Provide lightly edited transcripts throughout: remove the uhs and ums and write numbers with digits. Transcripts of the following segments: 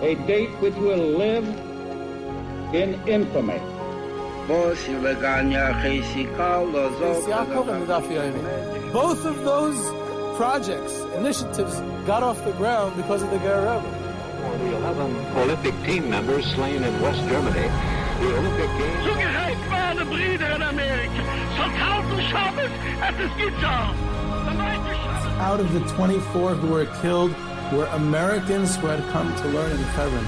A date which will live in infamy. Both of those projects, initiatives, got off the ground because of the Ger. For the 11 Olympic team members slain in West Germany, the Olympic Games... Zugereicht waren Brüder in Amerika. So tausend Shabbos, es gibt Out of the 24 who were killed were Americans who had come to learn in Hebron.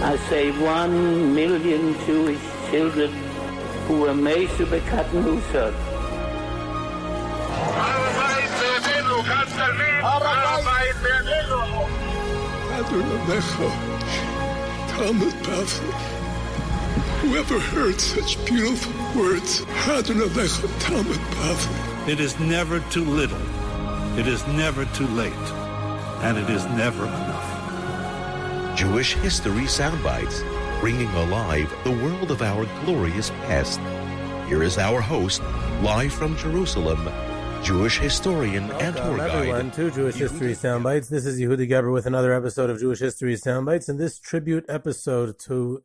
I say 1 million Jewish children who were made to be cut loose. Whoever heard such beautiful words? It is never too little. It is never too late. And it is never enough. Jewish History Soundbites, bringing alive the world of our glorious past. Here is our host, live from Jerusalem, Jewish historian and tour guide. Welcome everyone to Jewish History Soundbites. This is Yehudi Geber with another episode of Jewish History Soundbites, and this tribute episode to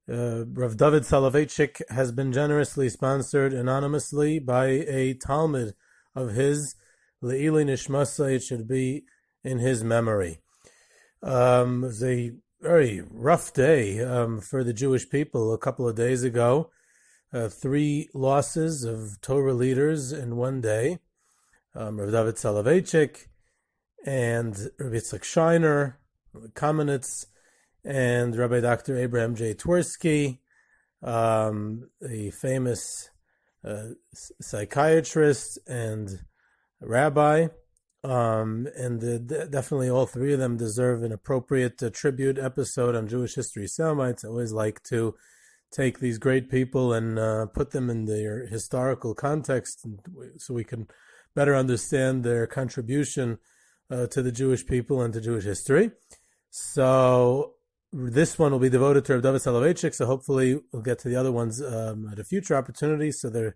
Rav David Soloveitchik has been generously sponsored anonymously by a Talmud of his, Le'ili Nishmasa. It should be in his memory. It was a very rough day for the Jewish people a couple of days ago. 3 losses of Torah leaders in one day. Rav David Soloveitchik and Rav Yitzchak Shiner, Kamenetz, and Rabbi Dr. Abraham J. Twersky, a famous psychiatrist and rabbi. Definitely all 3 of them deserve an appropriate tribute episode on Jewish History Soundbites. I always like to take these great people and put them in their historical context so we can better understand their contribution to the Jewish people and to Jewish history. So this one will be devoted to Rav David Soloveitchik, so hopefully we'll get to the other ones at a future opportunity. So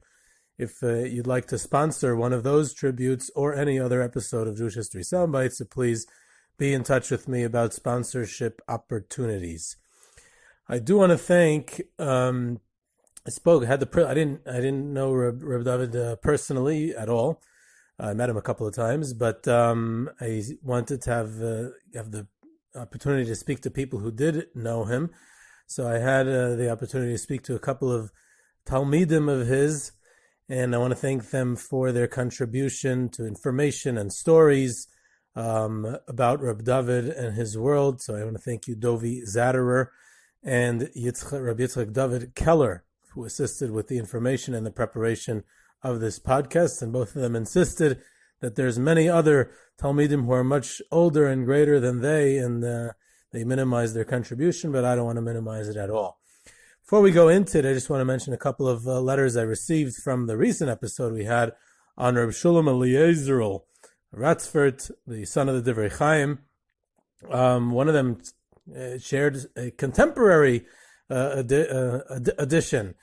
if you'd like to sponsor one of those tributes or any other episode of Jewish History Soundbites, so please be in touch with me about sponsorship opportunities. I do want to thank. I didn't know Rav David personally at all. I met him a couple of times, but I wanted to have the opportunity to speak to people who did know him. So I had the opportunity to speak to a couple of Talmidim of his, and I want to thank them for their contribution to information and stories about Rav David and his world. So I want to thank you, Dovi Zatterer, and Rabbi Yitzchak David Keller, who assisted with the information and the preparation of this podcast. And both of them insisted that there's many other Talmidim who are much older and greater than they, and they minimize their contribution, but I don't want to minimize it at all. Before we go into it, I just want to mention a couple of letters I received from the recent episode we had on Rav Shulam Eliezer Ratzfert, the son of the Divrei Chaim. One of them shared a contemporary edition.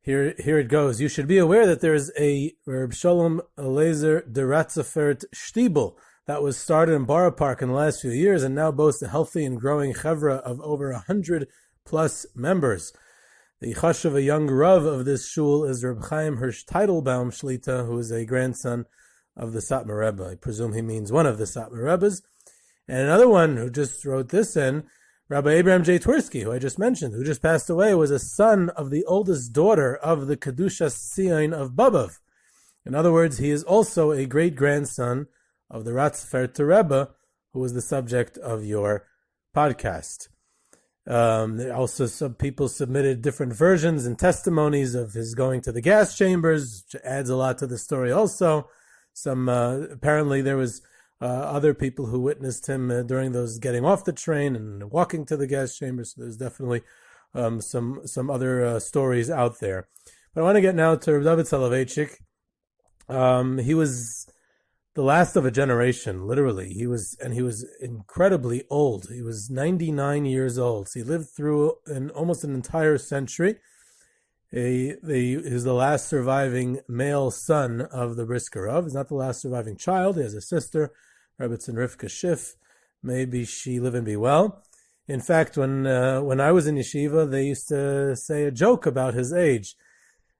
Here it goes. You should be aware that there is a Reb Sholem Eliezer de Ratzfert Shtibel that was started in Borough Park in the last few years and now boasts a healthy and growing chevra of over 100 plus members. The chashuv, a young Rav of this shul, is Reb Chaim Hirsch Teitelbaum Shlita, who is a grandson of the Satmar Rebbe. I presume he means one of the Satmar Rebbes. And another one who just wrote this in, Rabbi Abraham J. Twersky, who I just mentioned, who just passed away, was a son of the oldest daughter of the Kedushas Tzion of Babov. In other words, he is also a great-grandson of the Ratzfert Rebbe, who was the subject of your podcast. Also, some people submitted different versions and testimonies of his going to the gas chambers, which adds a lot to the story also. Apparently there was other people who witnessed him during those getting off the train and walking to the gas chambers. So there's definitely some other stories out there. But I want to get now to Rav David Soloveitchik. He was the last of a generation, literally. He was incredibly old. He was 99 years old. So he lived through almost an entire century. He's the last surviving male son of the Brisker Rov. He's not the last surviving child. He has a sister, Rebbetzin Rivka Schiff. Maybe she live and be well. In fact, when I was in yeshiva, they used to say a joke about his age.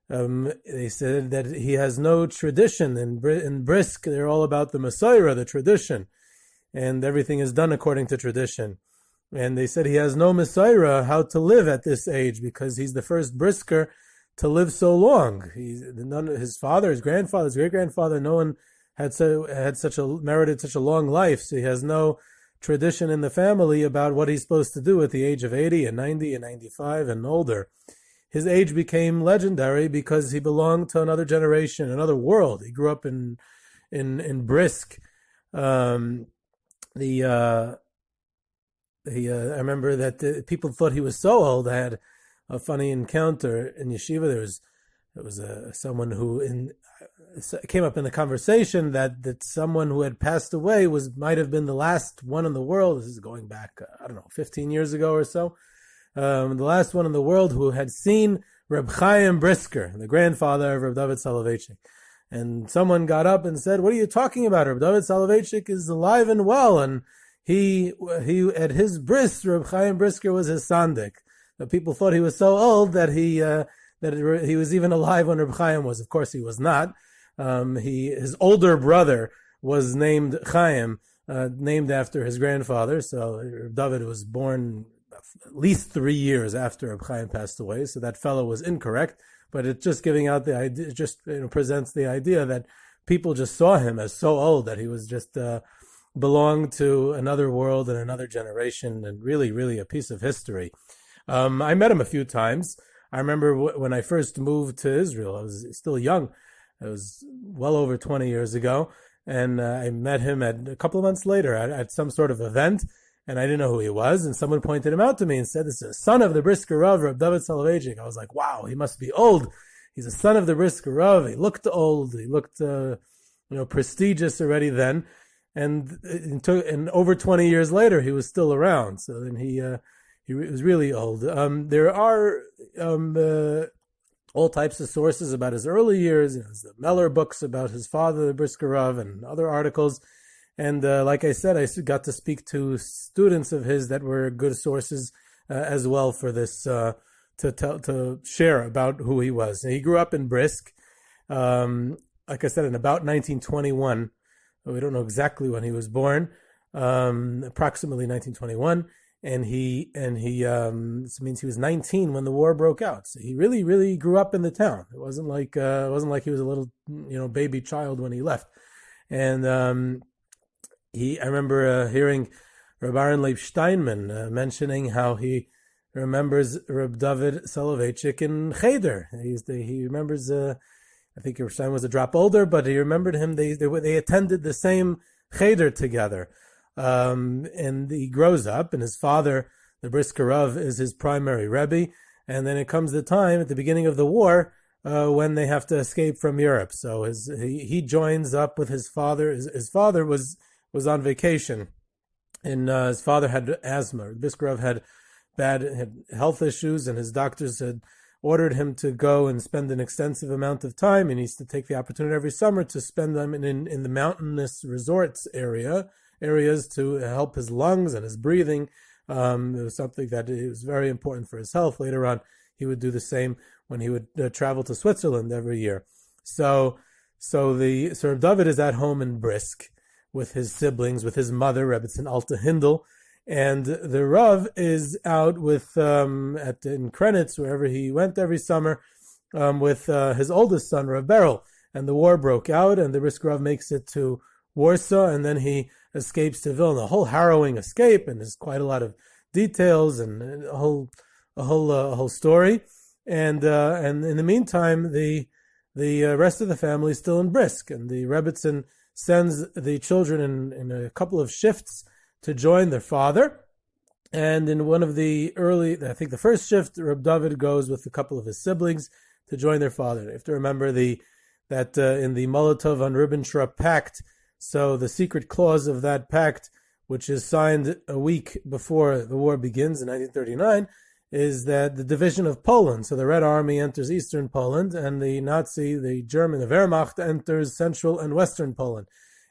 They said that he has no tradition. In Brisk, they're all about the Messiah, the tradition, and everything is done according to tradition. And they said he has no Messiah how to live at this age because he's the first Brisker to live so long. His father, his grandfather, his great-grandfather, no one had merited such a long life. So he has no tradition in the family about what he's supposed to do at the age of 80 and 90 and 95 and older. His age became legendary because he belonged to another generation, another world. He grew up in Brisk. I remember that people thought he was so old. I had a funny encounter in yeshiva. There was someone who came up in the conversation that someone who had passed away might have been the last one in the world. This is going back, 15 years ago or so. The last one in the world who had seen Reb Chaim Brisker, the grandfather of Rav David Soloveitchik. And someone got up and said, "What are you talking about? Rav David Soloveitchik is alive and well, and he at his bris, Reb Chaim Brisker was his sandik." The people thought he was so old that he was even alive when Reb Chaim was. Of course, he was not. His older brother was named Chaim, named after his grandfather. So Reb David was born at least 3 years after Reb Chaim passed away. So that fellow was incorrect. But it's just giving out the idea, just presents the idea that people just saw him as so old that he was just belonged to another world and another generation, and really, really a piece of history. I met him a few times. I remember when I first moved to Israel, I was still young. It was well over 20 years ago. And I met him a couple of months later at some sort of event, and I didn't know who he was. And someone pointed him out to me and said, "This is a son of the Brisker Rov, Rav David Soloveitchik." I was like, wow, he must be old. He's a son of the Brisker Rov. He looked old. He looked, prestigious already then. And over 20 years later, he was still around. So then he was really old. There are all types of sources about his early years. There's the Meller books about his father, the Brisker Rov, and other articles. And like I said, I got to speak to students of his that were good sources as well for this to share about who he was. And he grew up in Brisk, like I said, in about 1921. We don't know exactly when he was born, approximately 1921. And this means he was 19 when the war broke out. So he really, really grew up in the town. It wasn't like he was a little, baby child when he left. And I remember hearing Reb Aaron Leib Steinman mentioning how he remembers Reb David Soloveitchik in Cheder. He remembers. I think Reb Stein was a drop older, but he remembered him. They attended the same Cheder together. And he grows up, and his father, the Brisker Rov, is his primary Rebbe. And then it comes the time at the beginning of the war when they have to escape from Europe. So he joins up with his father. His father was on vacation, and his father had asthma. Brisker Rov had health issues, and his doctors had ordered him to go and spend an extensive amount of time. And he used to take the opportunity every summer to spend them in the mountainous resorts areas to help his lungs and his breathing. It was something that it was very important for his health. Later on, he would do the same when he would travel to Switzerland every year. So Rav David is at home in Brisk with his siblings, with his mother, Rebbetzin Alta Hindel, and the Rav is out with in Krenitz, wherever he went every summer, with his oldest son, Rav Berel. And the war broke out, and the Brisker Rov makes it to Warsaw, and then he escapes to Vilna. A whole harrowing escape, and there's quite a lot of details and a whole story. And in the meantime, the rest of the family is still in Brisk, and the Rebbetzin sends the children in a couple of shifts to join their father. And in one of the I think the first shift, Reb David goes with a couple of his siblings to join their father. You have to remember that in the Molotov-Ribbentrop Pact, so the secret clause of that pact, which is signed a week before the war begins in 1939, is that the division of Poland. So the Red Army enters eastern Poland, and the German, the Wehrmacht enters central and western Poland.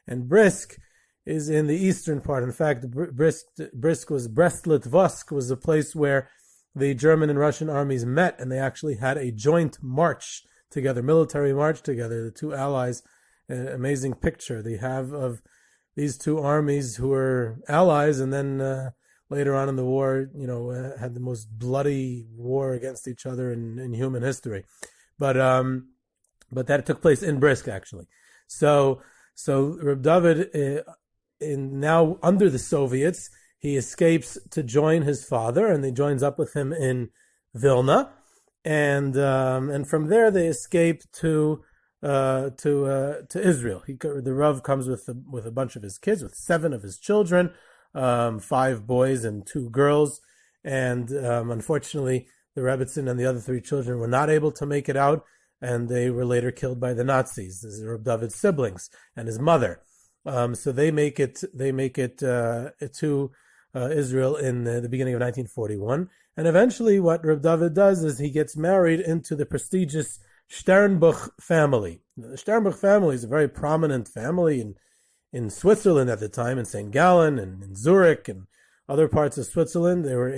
And Brisk is in the eastern part. In fact, Brisk was Brest-Litovsk, was a place where the German and Russian armies met, and they actually had a joint march together, military march together, the two allies. Amazing picture they have of these two armies who were allies, and then later on in the war, had the most bloody war against each other in human history. But that took place in Brisk, actually. So Rav David, now under the Soviets, he escapes to join his father, and he joins up with him in Vilna, and from there they escape to Israel. The Rav comes with a bunch of his kids, with 7 of his children, 5 boys and 2 girls, and unfortunately the Rebbetzin and the other 3 children were not able to make it out, and they were later killed by the Nazis. This is Rav David's siblings and his mother. So they make it to Israel in the beginning of 1941, and eventually what Rav David does is he gets married into the prestigious Sternbuch family. The Sternbuch family is a very prominent family in Switzerland at the time, in St. Gallen and in Zurich and other parts of Switzerland. They were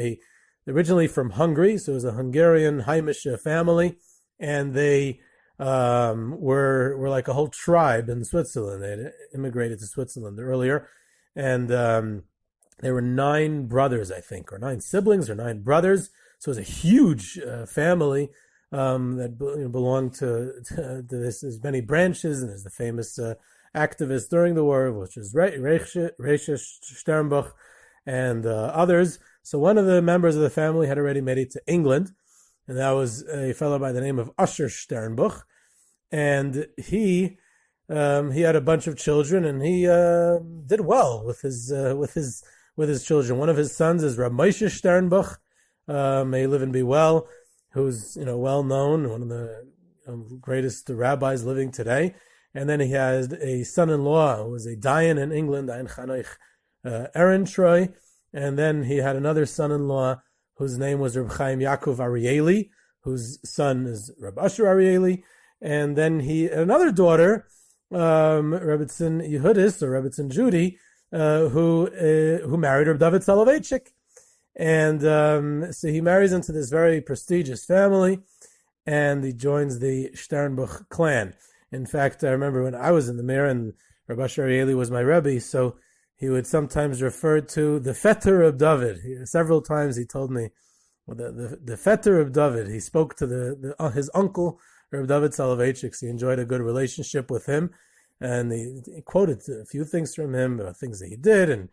originally from Hungary, so it was a Hungarian Heimische family, and they were like a whole tribe in Switzerland. They had immigrated to Switzerland earlier, and there were 9 brothers, I think, or 9 siblings or 9 brothers. So it was a huge family that belonged to this. There's many branches, and there's the famous activist during the war, which is Reisha Sternbuch and others. So one of the members of the family had already made it to England, and that was a fellow by the name of Usher Sternbuch, and he had a bunch of children, and he did well with his children. One of his sons is Rav Moshe Sternbuch, may live and be well, who's well known, one of the greatest rabbis living today. And then he had a son-in-law who was a Dayan in England, Dayan Chanoich Ehrentreu. And then he had another son-in-law whose name was Reb Chaim Yaakov Arieli, whose son is Reb Asher Arieli. And then he had another daughter, Rebbetzin Yehudis, or Rebbetzin Judy, who married Rav David Soloveitchik. And so he marries into this very prestigious family, and he joins the Sternbuch clan. In fact, I remember when I was in the Mir, and Rabbi Arieli was my Rebbe, so he would sometimes refer to the Fetter of David. Several times he told me, the Fetter of David. He spoke to his uncle, Rav David Soloveitchik. He enjoyed a good relationship with him, and he quoted a few things from him, about things that he did, and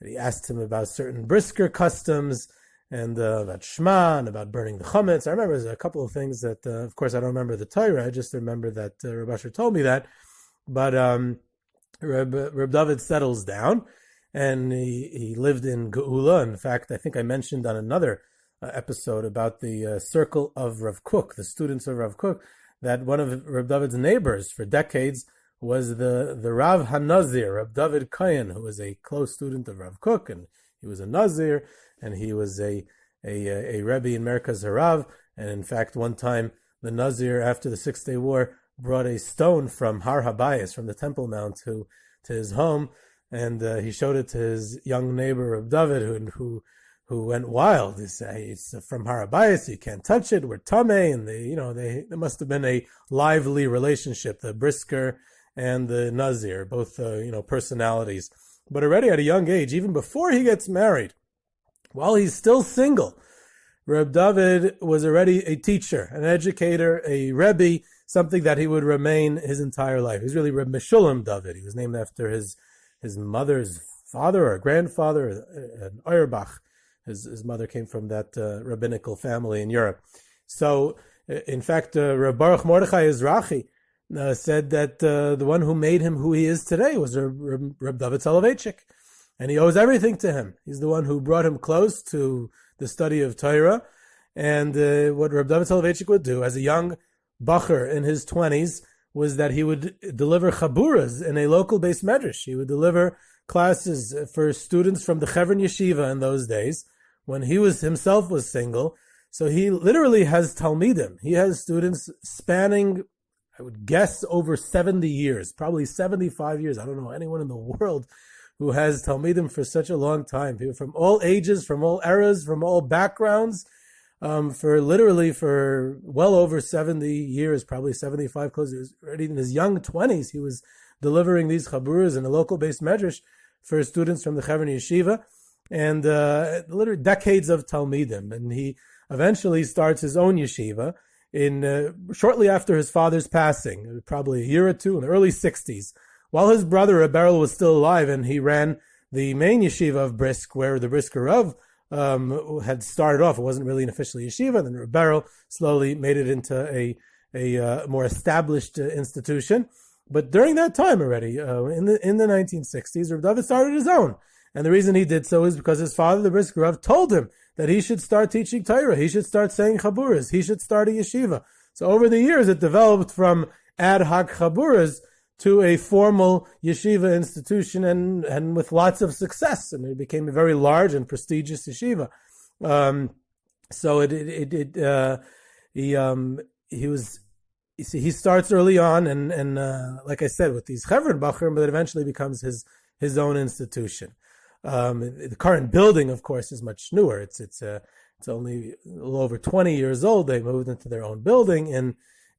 he asked him about certain Brisker customs, and about Shema, and about burning the chametz. I remember there's a couple of things that, of course, I don't remember the Torah. I just remember that Reb Asher told me that. But Reb David settles down, and he lived in Geula. In fact, I think I mentioned on another episode about the circle of Rav Kook, the students of Rav Kook, that one of Reb David's neighbors for decades was the Rav HaNazir, Rav David Kohen, who was a close student of Rav Kook, and he was a Nazir, and he was a Rebbe in Merkaz Harav. And in fact, one time the Nazir, after the 6-Day War, brought a stone from Har Habayis, from the Temple Mount, to his home, and he showed it to his young neighbor Rav David, who went wild. He said, "It's from Har Habayis, you can't touch it. We're tamei." And there must have been a lively relationship, the Brisker and the Nazir, both personalities. But already at a young age, even before he gets married, while he's still single, Reb David was already a teacher, an educator, a Rebbe, something that he would remain his entire life. He's really Rav Meshulam Dovid. He was named after his mother's father or grandfather, an Auerbach. His mother came from that rabbinical family in Europe. So, in fact, Reb Baruch Mordechai Ezrachi said that the one who made him who he is today was Reb David Soloveitchik. And he owes everything to him. He's the one who brought him close to the study of Torah. And what Reb David Soloveitchik would do as a young bacher in his 20s was that he would deliver chaburas in a local beis medrash. He would deliver classes for students from the Chevron Yeshiva in those days, when he himself was single. So he literally has Talmidim. He has students spanning, I would guess, over 70 years, probably 75 years. I don't know anyone in the world who has Talmidim for such a long time. People from all ages, from all eras, from all backgrounds, for well over 70 years, probably 75, close. He was already in his young 20s. He was delivering these chaburas in a local-based medrash for students from the Chevron Yeshiva, and literally decades of Talmidim. And he eventually starts his own yeshiva shortly after his father's passing, probably a year or two in the early 60s, while his brother Reb Beryl was still alive, and he ran the main yeshiva of Brisk, where the Brisker Rov had started off. It wasn't really an official yeshiva. Then Reb Beryl slowly made it into a more established institution. But during that time already, in the 1960s, Rav David started his own. And the reason he did so is because his father, the Brisker Rov, told him that he should start teaching Torah. He should start saying chaburas. He should start a yeshiva. So over the years, it developed from ad hoc chaburas to a formal yeshiva institution, and with lots of success. And it became a very large and prestigious yeshiva. He starts early on, and like I said, with these Chevron Bachurim, but it eventually becomes his own institution. The current building, of course, is much newer. It's only a little over 20 years old. They moved into their own building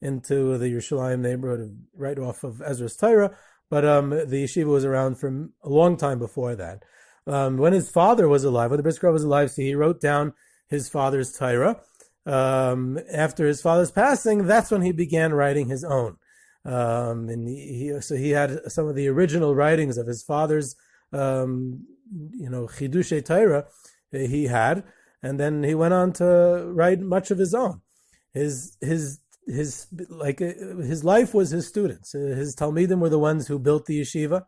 into the Yerushalayim neighborhood, right off of Ezra's Torah. But the yeshiva was around for a long time before that. When his father was alive, when the Brisker was alive, so he wrote down his father's Torah. After his father's passing, that's when he began writing his own. And he had some of the original writings of his father's, Chidushay Torah he had, and then he went on to write much of his own. His life was his students. His Talmidim were the ones who built the yeshiva,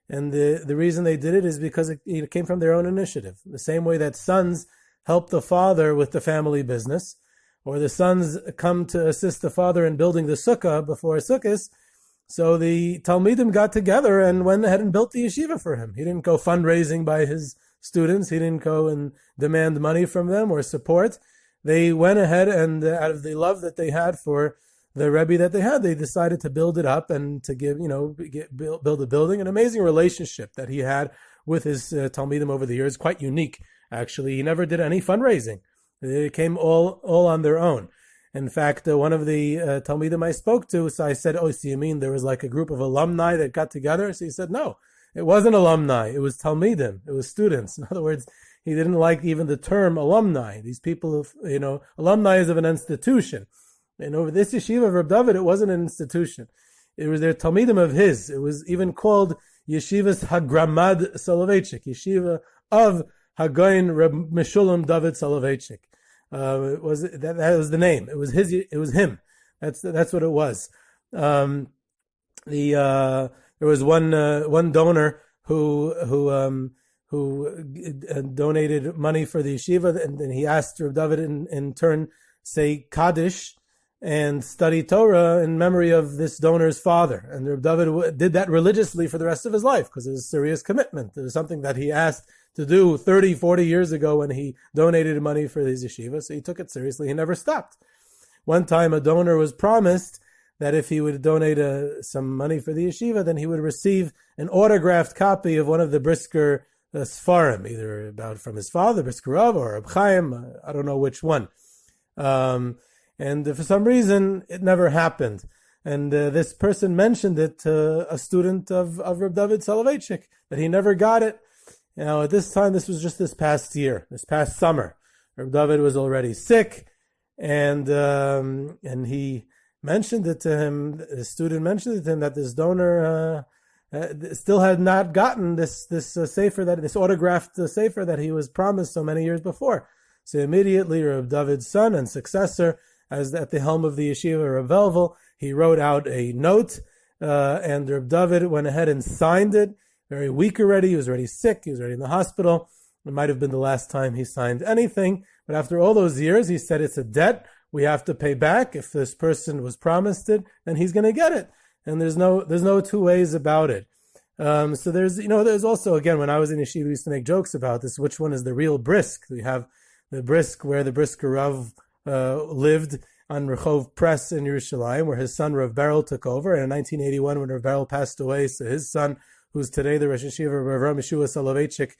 and the reason they did it is because it came from their own initiative. The same way that sons help the father with the family business, or the sons come to assist the father in building the sukkah before Sukkot. So the Talmidim got together and went ahead and built the yeshiva for him. He didn't go fundraising by his students. He didn't go and demand money from them or support. They went ahead and out of the love that they had for the Rebbe that they had, they decided to build it up and to build a building. An amazing relationship that he had with his Talmidim over the years, quite unique, actually. He never did any fundraising. They came all on their own. In fact, one of the Talmidim I spoke to, so I said, so you mean there was like a group of alumni that got together? So he said, no, it wasn't alumni. It was Talmidim. It was students. In other words, he didn't like even the term alumni. These people, alumni is of an institution. And over this yeshiva of Rav David, it wasn't an institution. It was their Talmidim of his. It was even called Yeshivas Hagramad Soloveitchik, Yeshiva of Hagoyin Rav Meshulam Dovid Soloveitchik. That was the name. It was his. It was him. That's what it was. There was one donor who donated money for the yeshiva, and then he asked Rav David in turn say Kaddish and study Torah in memory of this donor's father. And Rav David did that religiously for the rest of his life because it was a serious commitment. It was something that he asked to do 30, 40 years ago when he donated money for his yeshiva. So he took it seriously. He never stopped. One time a donor was promised that if he would donate some money for the yeshiva, then he would receive an autographed copy of one of the Brisker Sfarim, either about from his father, Brisker Rov, or Reb Chaim, I don't know which one. And for some reason, it never happened. And this person mentioned it to a student of Rav David Soloveitchik, that he never got it. Now, at this time, this was just this past year, this past summer. Rav David was already sick, and he mentioned it to him, the student mentioned it to him that this donor still had not gotten this sefer, this autographed sefer that he was promised so many years before. So immediately, Rav David's son and successor, as at the helm of the yeshiva, Rav Velvel, he wrote out a note, and Rav David went ahead and signed it. Very weak already. He was already sick. He was already in the hospital. It might have been the last time he signed anything. But after all those years, he said it's a debt we have to pay back. If this person was promised it, then he's going to get it. And there's no two ways about it. So there's also, again, when I was in yeshiva, we used to make jokes about this. Which one is the real Brisk? We have the Brisk, where the Brisker Rov lived on Rehov Press in Yerushalayim, where his son Rav Beryl took over. And in 1981, when Rav Beryl passed away, so his son, who's today the Rosh Yeshiva, Rav Meshulam Soloveitchik,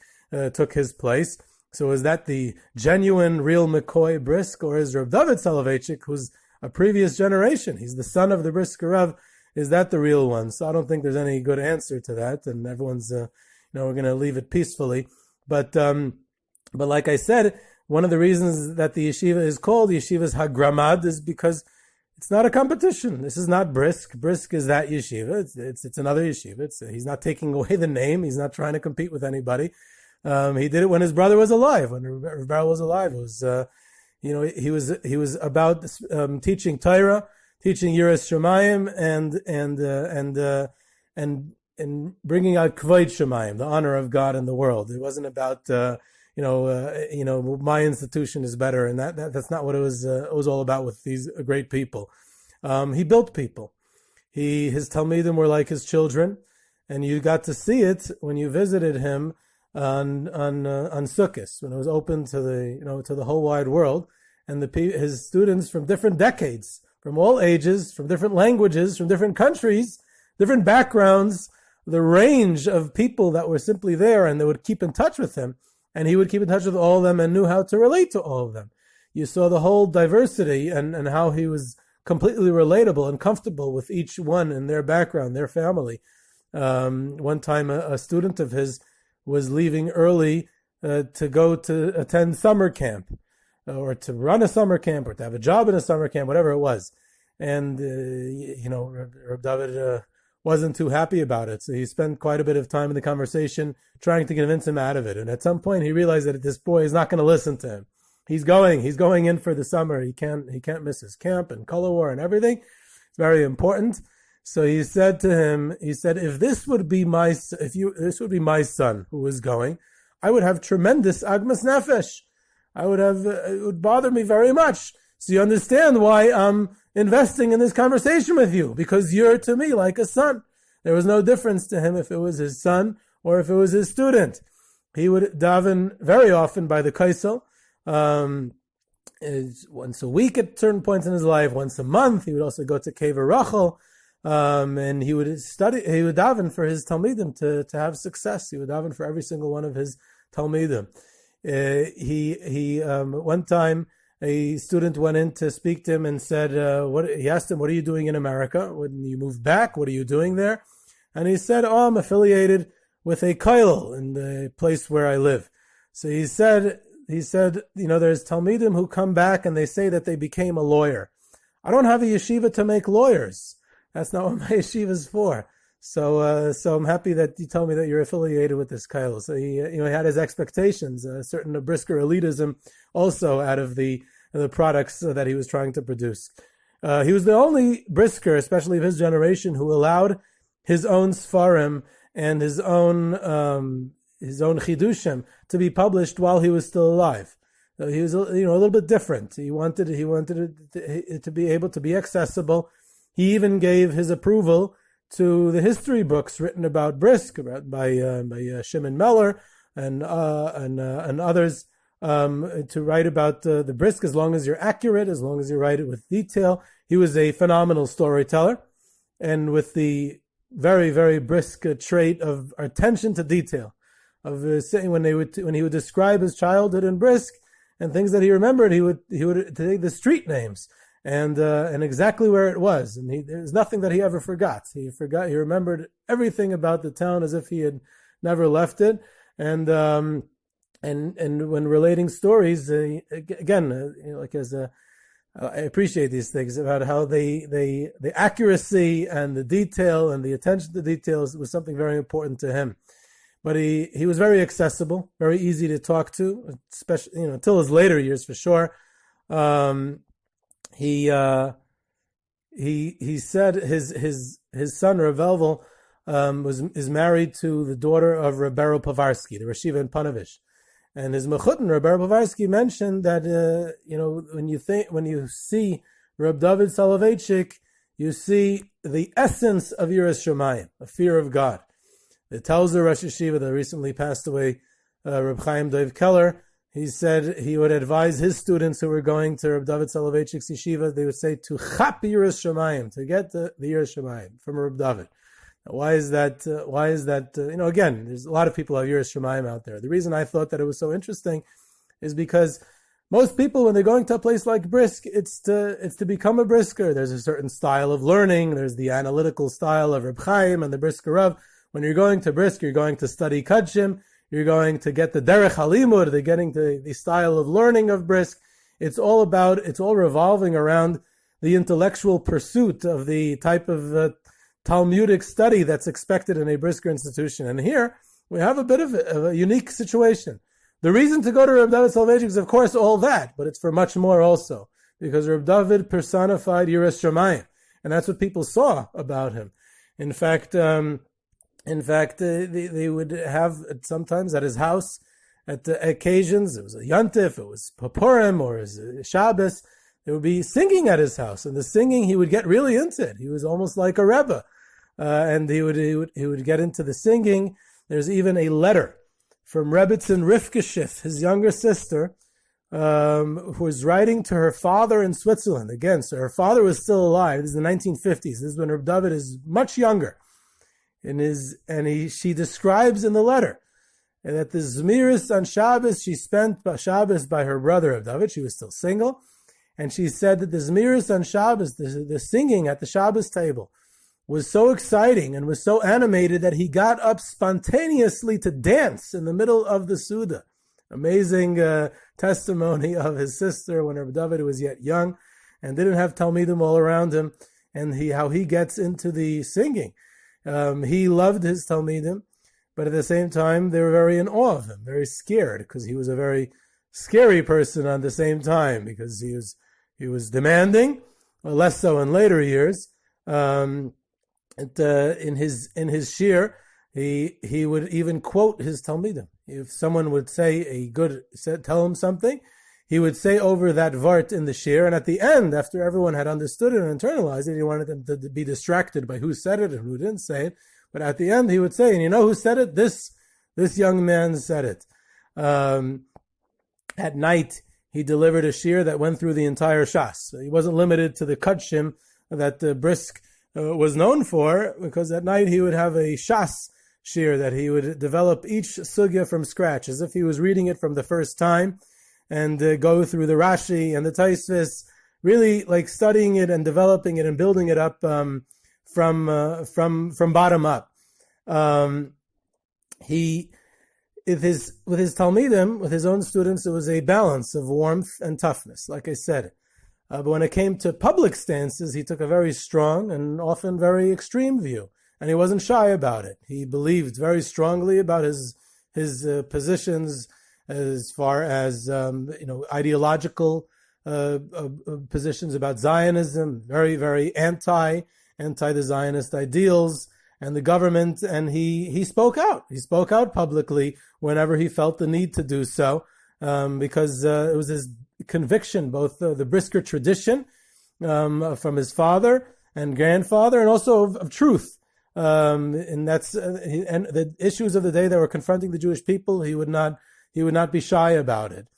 took his place. So is that the genuine, real McCoy Brisk, or is Rav David Soloveitchik, who's a previous generation? He's the son of the Brisker Rov. Is that the real one? So I don't think there's any good answer to that, and everyone's, we're going to leave it peacefully. But like I said, one of the reasons that the yeshiva is called Yeshiva's Hagramad is because it's not a competition. This is not Brisk. Brisk is that yeshiva. It's another yeshiva. He's not taking away the name. He's not trying to compete with anybody. He did it when his brother was alive. When Rav Beryl was alive, it was, he was about teaching Torah, teaching Yiras Shamayim, and bringing out Kvod Shamayim, the honor of God in the world. It wasn't about my institution is better, and that's not what it was. It was all about with these great people. He built people. His Talmidim were like his children, and you got to see it when you visited him on Sukkot, when it was open to the whole wide world, and his students from different decades, from all ages, from different languages, from different countries, different backgrounds, the range of people that were simply there, and they would keep in touch with him, and he would keep in touch with all of them and knew how to relate to all of them. You saw the whole diversity and how he was completely relatable and comfortable with each one and their background, their family. One time a student of his was leaving early to go to attend summer camp, or to run a summer camp, or to have a job in a summer camp, whatever it was. And, Rav David wasn't too happy about it. So he spent quite a bit of time in the conversation trying to convince him out of it. And at some point he realized that this boy is not going to listen to him. He's going in for the summer. He can't miss his camp and color war and everything. It's very important. So he said to him, if this would be my son who was going, I would have tremendous agmas nefesh. It would bother me very much. So you understand why I'm investing in this conversation with you, because you're to me like a son. There was no difference to him if it was his son or if it was his student. He would daven very often by the Kaisel, once a week at certain points in his life, once a month. He would also go to Kever Rachel, and he would daven for his Talmidim to have success. He would daven for every single one of his Talmidim. One time, a student went in to speak to him and said, he asked him, what are you doing in America? When you moved back, what are you doing there? And he said, I'm affiliated with a kollel in the place where I live. So he said, there's Talmidim who come back and they say that they became a lawyer. I don't have a yeshiva to make lawyers. That's not what my yeshiva is for. So I'm happy that you told me that you're affiliated with this kollel. So he had his expectations, a certain brisker elitism also out of the products that he was trying to produce. He was the only brisker, especially of his generation, who allowed his own sfarim and his own chidushim to be published while he was still alive. He was a little bit different. He wanted it to be able to be accessible. He even gave his approval to the history books written about Brisk by Shimon Meller and others, to write about the Brisk, as long as you're accurate, as long as you write it with detail. He was a phenomenal storyteller, and with the very, very Brisk trait of attention to detail, of saying when he would describe his childhood in Brisk and things that he remembered, he would take the street names and exactly where it was, and there's nothing that he ever forgot. He remembered everything about the town as if he had never left it, and when relating stories, I appreciate these things about how the accuracy and the detail and the attention to details was something very important to him. But he was very accessible, very easy to talk to, especially until his later years for sure. He said his son Rav Elvel is married to the daughter of Rav Beryl Povarsky, the Yeshiva in Panovich, and his mechutin Rav Beryl Povarsky mentioned that when you see Rav David Soloveitchik, you see the essence of Yiras Shamayim, a fear of God. It tells the Rosh Yeshiva that recently passed away, Reb Chaim Dov Keller, He said he would advise his students who were going to Rav David Soloveitchik's yeshiva, they would say to chap yiras shamayim, to get the yiras shamayim from Rav David. Now, why is that? Again, there's a lot of people who have yiras shamayim out there. The reason I thought that it was so interesting is because most people, when they're going to a place like Brisk, it's to become a brisker. There's a certain style of learning. There's the analytical style of Reb Chaim and the Brisker Rov. When you're going to Brisk, you're going to study Kudshim. You're going to get the derech halimud. They're getting to the style of learning of Brisk. It's all revolving around the intellectual pursuit of the type of Talmudic study that's expected in a Brisker institution. And here we have a bit of a unique situation. The reason to go to Rav David Soloveitchik is, of course, all that, but it's for much more also, because Rav David personified yiras shamayim, and that's what people saw about him. In fact, they would have sometimes at his house, at the occasions, it was a Yantif, it was Purim, or it was Shabbos, they would be singing at his house, and the singing, he would get really into it. He was almost like a Rebbe, and he would get into the singing. There's even a letter from Rebbitzin Rivka Schiff, his younger sister, who was writing to her father in Switzerland. Again, so her father was still alive. This is the 1950s. This is when Rav David is much younger. She describes in the letter that the Zmiris on Shabbos, she spent Shabbos by her brother Rav David. She was still single. And she said that the Zmiris on Shabbos, the singing at the Shabbos table, was so exciting and was so animated that he got up spontaneously to dance in the middle of the Suda. Amazing testimony of his sister when Rav David was yet young and didn't have Talmidim all around him, and how he gets into the singing. He loved his Talmidim, but at the same time, they were very in awe of him, very scared, because he was a very scary person at the same time, because he was demanding, less so in later years. In his shir, he would even quote his Talmidim. If someone would tell him something, he would say over that vart in the shir, and at the end, after everyone had understood it and internalized it, he wanted them to be distracted by who said it and who didn't say it. But at the end, he would say, and you know who said it? This young man said it. At night, he delivered a shir that went through the entire Shas. He wasn't limited to the Kudshim that Brisk was known for, because at night he would have a Shas shir that he would develop each sugya from scratch, as if he was reading it from the first time, and go through the Rashi and the Taisvis, really like studying it and developing it and building it up from bottom up. With his Talmidim, with his own students, it was a balance of warmth and toughness, like I said. But when it came to public stances, he took a very strong and often very extreme view, and he wasn't shy about it. He believed very strongly about his positions as far as ideological positions about Zionism, very, very anti the Zionist ideals and the government, and he spoke out. He spoke out publicly whenever he felt the need to do so, because it was his conviction, both the Brisker tradition from his father and grandfather, and also of truth. And that's and the issues of the day that were confronting the Jewish people. He would not be shy about it.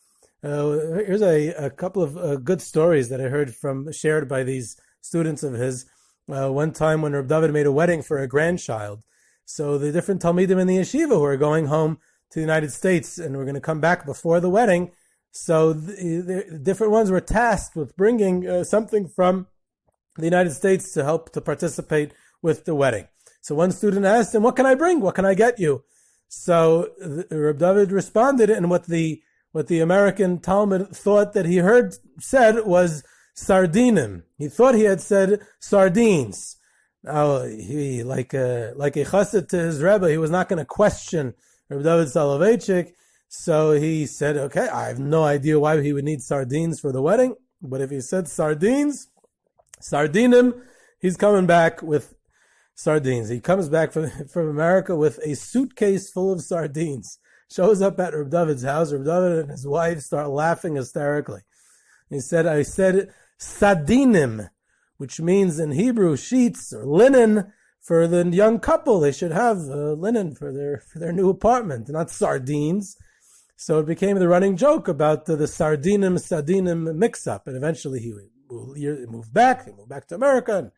Here's a couple of good stories that I heard shared by these students of his. One time when Rav David made a wedding for a grandchild, so the different Talmidim in the yeshiva who are going home to the United States and were going to come back before the wedding, so the different ones were tasked with bringing something from the United States to help to participate with the wedding. So one student asked him, "What can I bring? What can I get you?" So Rav David responded, and what the American Talmud thought that he heard said was sardinim. He thought he had said sardines. Now, he like a chassid to his Rebbe, he was not going to question Rav David Soloveitchik. So he said, "Okay, I have no idea why he would need sardines for the wedding, but if he said sardines, sardinim, he's coming back with sardines." He comes back from America with a suitcase full of sardines. Shows up at Rav David's house. Rav David and his wife start laughing hysterically. He said, "I said sadinim," which means in Hebrew sheets or linen for the young couple. They should have linen for their new apartment, not sardines. So it became the running joke about the sardinim mix-up. And eventually he moved back to America,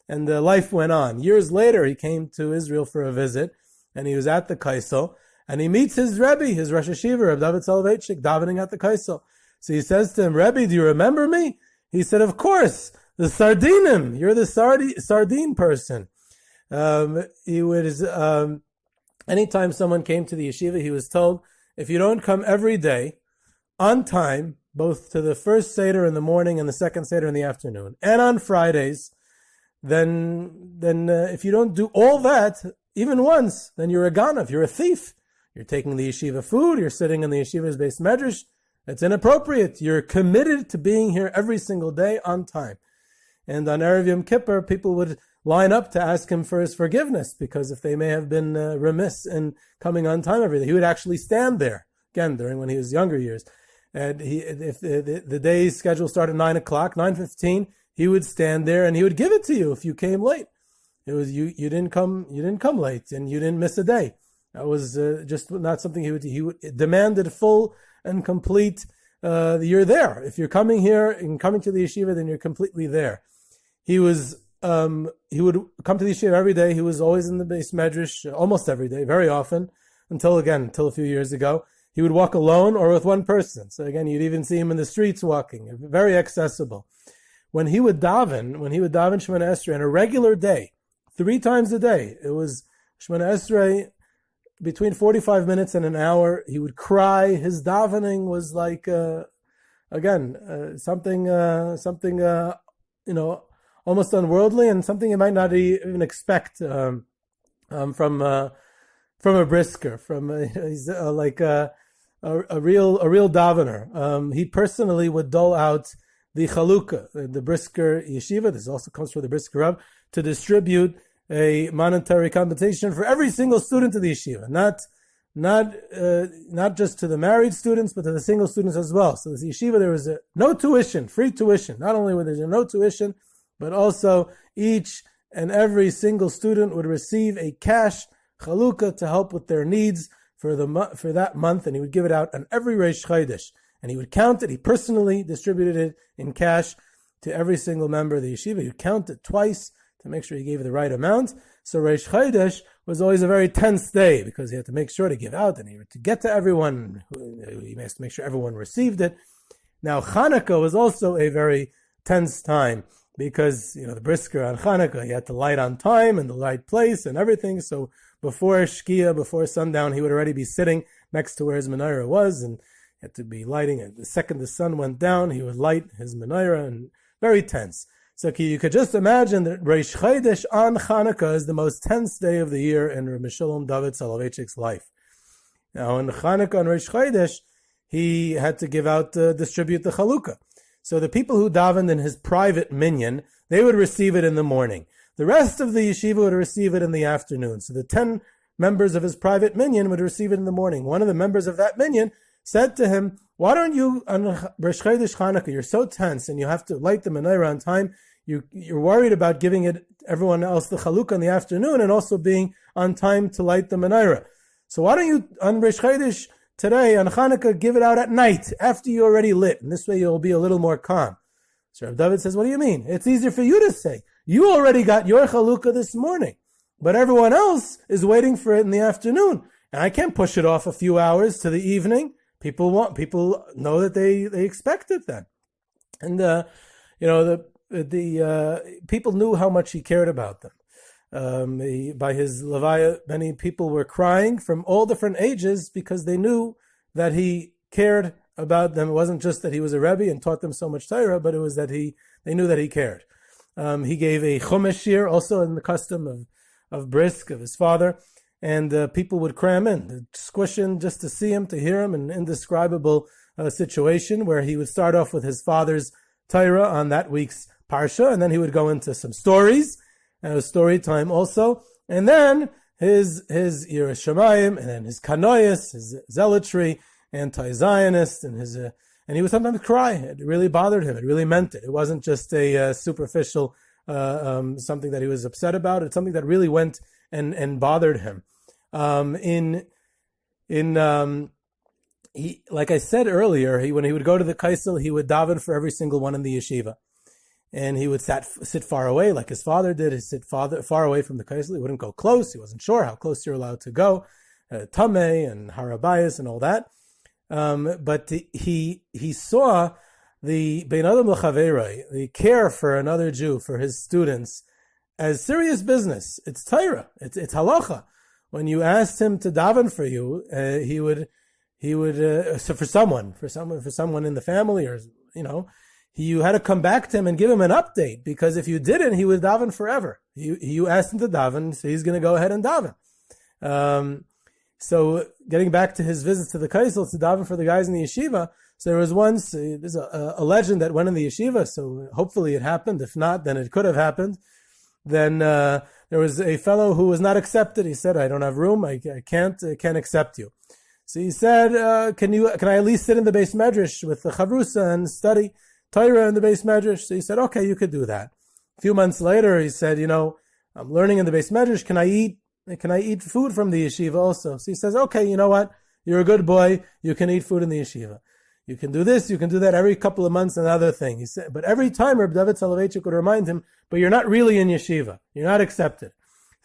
and life went on. Years later, he came to Israel for a visit, and he was at the Kaisel, and he meets his Rebbe, his Rosh Yeshiva, Rav David Soloveitchik, davening at the Kaisel. So he says to him, Rebbe, do you remember me? He said, of course, the sardinim. You're the sardine person. Anytime someone came to the yeshiva, he was told, if you don't come every day on time, both to the first Seder in the morning and the second Seder in the afternoon, and on Fridays, then if you don't do all that, even once, then you're a ganav, you're a thief. You're taking the yeshiva food, you're sitting in the yeshiva's base medrash. It's inappropriate. You're committed to being here every single day on time. And on Erev Yom Kippur, people would line up to ask him for his forgiveness, because if they may have been remiss in coming on time every day, he would actually stand there, again, during when he was younger years. And if the day's schedule started at 9 o'clock, 9:15, he would stand there and he would give it to you if you came late. It was you didn't come late and you didn't miss a day. That was just not something he would demanded full and complete. You're there. If you're coming here and coming to the yeshiva, then you're completely there. He would come to the yeshiva every day. He was always in the base medrash, almost every day, very often, until a few years ago. He would walk alone or with one person. So again, you'd even see him in the streets walking, very accessible. When he would daven Shemona Esrei on a regular day, 3 times a day, it was Shemona Esrei between 45 minutes and an hour. He would cry. His davening was like, something almost unworldly, and something you might not even expect from a brisker. He's like a real davener. He personally would dole out the chalukah, the Brisker Yeshiva. This also comes from the Brisker Rov, to distribute a monetary compensation for every single student of the yeshiva, not just to the married students, but to the single students as well. So the yeshiva, there was no tuition, free tuition. Not only was there no tuition, but also each and every single student would receive a cash chalukah to help with their needs for that month, and he would give it out on every Reish Chodesh, and he would count it. He personally distributed it in cash to every single member of the yeshiva. He would count it twice to make sure he gave the right amount. So Reish Chodesh was always a very tense day, because he had to make sure to give out, and he had to get to everyone. He has to make sure everyone received it. Now Chanukah was also a very tense time, because the brisker on Chanukah, he had to light on time and the right place and everything. So before Shkia, before sundown, he would already be sitting next to where his menorah was, and had to be lighting it. The second the sun went down, he would light his menorah, and very tense. So you could just imagine that Reish Chodesh on Chanukah is the most tense day of the year in Rav Meshulam Dovid Soloveitchik's life. Now in Chanukah on Reish Chodesh, he had to distribute the chalukah. So the people who davened in his private minyan, they would receive it in the morning. The rest of the yeshiva would receive it in the afternoon. So the 10 members of his private minyan would receive it in the morning. One of the members of that minyan said to him, why don't you, on Rosh Chodesh Chanukah, you're so tense and you have to light the menorah on time. You're worried about giving everyone else the chalukah in the afternoon and also being on time to light the menorah. So why don't you, on Rosh Chodesh today, on Chanukah, give it out at night, after you already lit, and this way you'll be a little more calm. So Rav David says, what do you mean? It's easier for you to say. You already got your chalukah this morning, but everyone else is waiting for it in the afternoon, and I can't push it off a few hours to the evening. People know that they expect it then. And, the people knew how much he cared about them. By his levaya, many people were crying from all different ages, because they knew that he cared about them. It wasn't just that he was a Rebbe and taught them so much Torah, but it was that they knew that he cared. He gave a Chumash shir, also in the custom of Brisk, of his father, and people would cram in, squish in just to see him, to hear him, an indescribable situation where he would start off with his father's Torah on that week's Parsha, and then he would go into some stories, and it was story time also, and then his Yiras Shamayim, and then his Kanoyas, his zealotry, anti-Zionist, and he would sometimes cry. It really bothered him. It really meant it. It wasn't just a superficial something that he was upset about. It's something that really went and bothered him. In he, like I said earlier, when he would go to the kaisel, he would daven for every single one in the yeshiva. And he would sit far away, like his father did. He'd sit far away from the kaisel. He wouldn't go close. He wasn't sure how close you're allowed to go. Tameh and harabayas and all that. But he saw the Bein Adam L'Chaveroi, the care for another Jew, for his students, as serious business. It's Torah. It's halacha. When you asked him to daven for you, he would so for someone in the family, or you had to come back to him and give him an update, because if you didn't, he would daven forever. You asked him to daven, so he's going to go ahead and daven. So getting back to his visits to the kaisel to daven for the guys in the yeshiva, so there was once, there's a legend that went in the yeshiva, so hopefully it happened. If not, then it could have happened. Then there was a fellow who was not accepted. He said, I don't have room, I can't accept you. So he said, can I at least sit in the Beis Medrash with the Chavrusa and study Torah in the Beis Medrash? So he said, okay, you could do that. A few months later, he said, I'm learning in the Beis Medrash. Can I eat food from the yeshiva also? So he says, okay, you know what? You're a good boy. You can eat food in the yeshiva. You can do this, you can do that every couple of months, another thing. He said, but every time Rav David Soloveitchik would remind him, but you're not really in yeshiva. You're not accepted.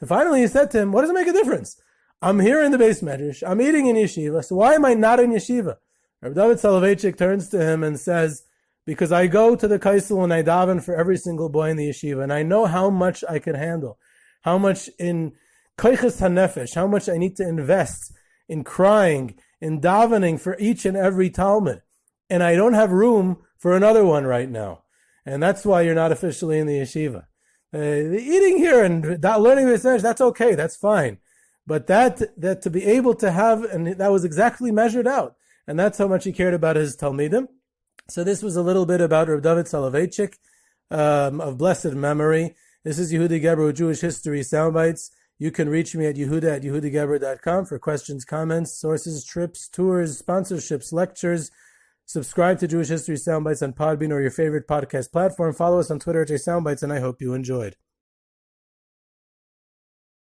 So finally he said to him, what does it make a difference? I'm here in the Beis Medrash. I'm eating in yeshiva. So why am I not in yeshiva? Rav David Soloveitchik turns to him and says, because I go to the kaisel and I daven for every single boy in the yeshiva, and I know how much I can handle, how much in koiches hanefesh, how much I need to invest in crying, in davening for each and every Talmud. And I don't have room for another one right now. And that's why you're not officially in the yeshiva. The eating here and learning this, that's okay, that's fine. But that to be able to have, and that was exactly measured out. And that's how much he cared about his Talmidim. So this was a little bit about Rav David Soloveitchik, of blessed memory. This is Yehudi Geber, Jewish History Soundbites. You can reach me at yehuda@yehudigeber.com for questions, comments, sources, trips, tours, sponsorships, lectures. Subscribe to Jewish History Soundbites on Podbean or your favorite podcast platform. Follow us on Twitter at JSoundbites, and I hope you enjoyed.